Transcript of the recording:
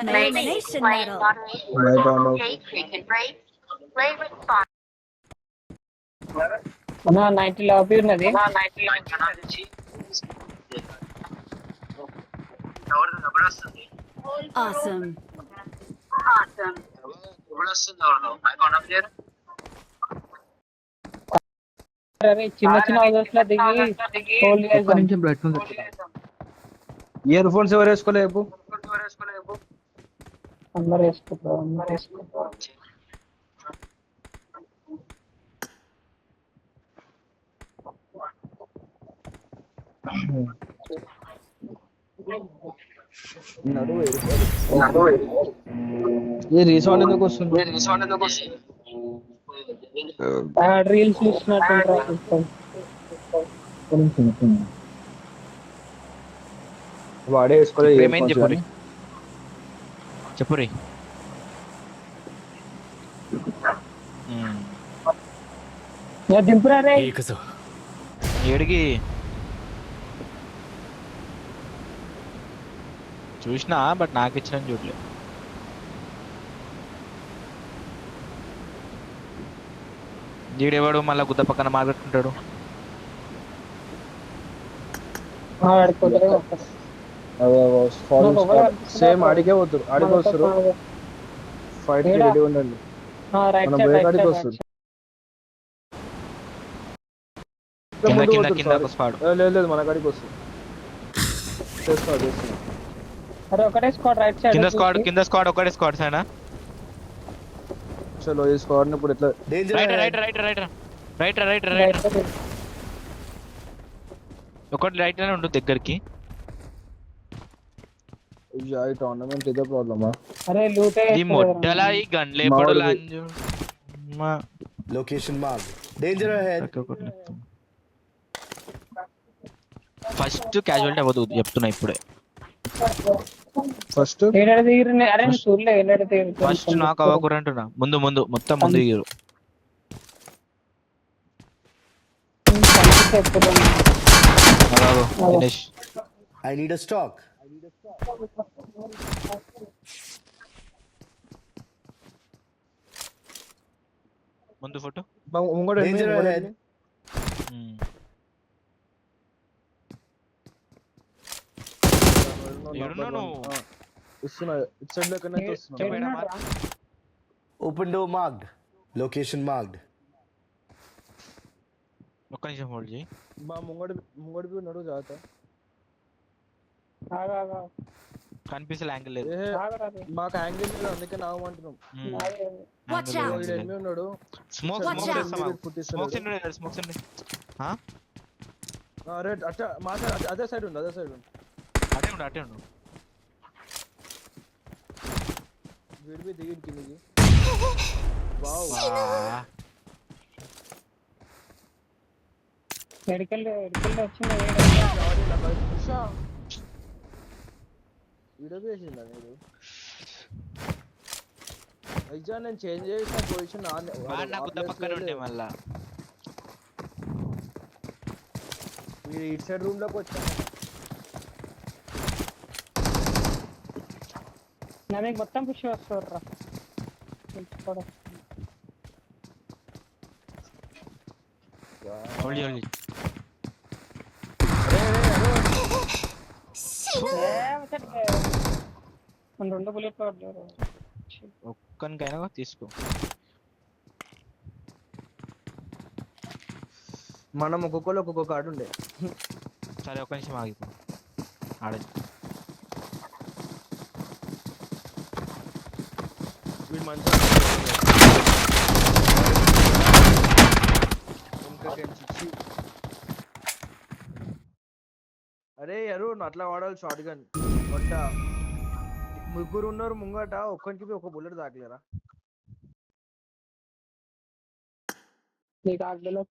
Elimination medal. Right on out. అన్నా 90 lobby ఉన్నది. Awesome. అరే చిన్న చిన్న హౌసెస్ లో దిగి హోల్ ఒక్క నిమిషం bro head phones ear phones ఎవరు వేసుకోలేవు అందరు వేసుకుంటారు. ఏ రీసౌండ్ ఎందుకు వస్తుంది రీల్స్ చూసినట్టు వాడే వేసుకోలేదు చెప్పురి దింపురా రే. ఏడికి చూసినా బట్ నాకు ఇచ్చిన చూడలే. వీడెవాడు మళ్ళా గుద్ద పక్కన మాట్లాడుకుంటాడు. సేమ్ అడిగే వద్దు అడిగి వస్తారు ఫైట్ రెడీ ఉండండి రైట్ మనం సైడ్ బ్రేక్ రైట్ అడిగి సైడ్ వస్తారు కింద స్పాడు. లేదు మన కాడికి వస్తుంది చేస్తున్నా అరే ఒకటే స్క్వాడ్ రైట్ సైడ్ కింద స్క్వాడ్ ఒకటే స్క్వాడ్ సైనా. చలో ఈ స్క్వాడ్ ఇప్పుడు ఎట్లా రైట్ ఒకటి రైట్ లోనే ఉండు దగ్గరికి. ఈ టోర్నమెంట్ ఇదే ప్రాబ్లమా అరే లూటే ఈ మొట్టల ఈ గన్లే పడు lounge location mark danger ahead. First casualty అవ్వదు చెప్తున్నా ఇప్పుడే. ఫస్ట్ అరే చూడలే ఫస్ట్ నాకు అవ్వకూర అంటున్నా. ముందు మొత్తం ముందు దిగిరు. Dinesh I need a stack. ముందు ఫోటో డేంజర్ అహెడ్. ఇస్తున్నా ఇట్ సైడ్ లోకనే వస్తున్నా open door marked location marked. ఒక్క నిమిషం హోల్డ్ చేయి. మా ముంగడి ఉన్నాడు జాగ్రత్త కనిపిస్తే యాంగిల్ లేదు. మాకు యాంగిల్ లేదు అందుకే నామంటున్నాం Watch out. ఎనిమి ఉన్నాడు smoke Watch out. Smokes red అట్ట మాట్లాడు అదే సైడ్ ఉంది అటే ఉండు. వీడిపి దిగి కిందికి వావ్ మెడికల్ వచ్చింది. వీడియో వేసిందా మీరు అయితే నేను చేంజ్ చేసిన పొజిషన్ నాకు గుద్ద పక్కన ఉండే మళ్ళా. మీరు ఇటు సైడ్ రూమ్ లోకి వచ్చాను నా మీకు మొత్తం పుష్ వస్తారా హోల్డ్ రెండు బుల్లెట్ పడ్డారు. ఒక్కనికైనా తీసుకో. మనం ఒక్కొక్కరు ఒక్కొక్క కార్డు ఉండే. సరే ఒక్క నిమిషం ఆగిపో ఆడే. వీడు మంచిగా అరే అరుణ్ అట్లా వాడాలి షార్ట్ గన్ బట్ట ముగ్గురు ఉన్నారు ముంగట ఒక్కరికి ఒక బుల్లెట్ తాకలేరా నీకు ఆగలేదా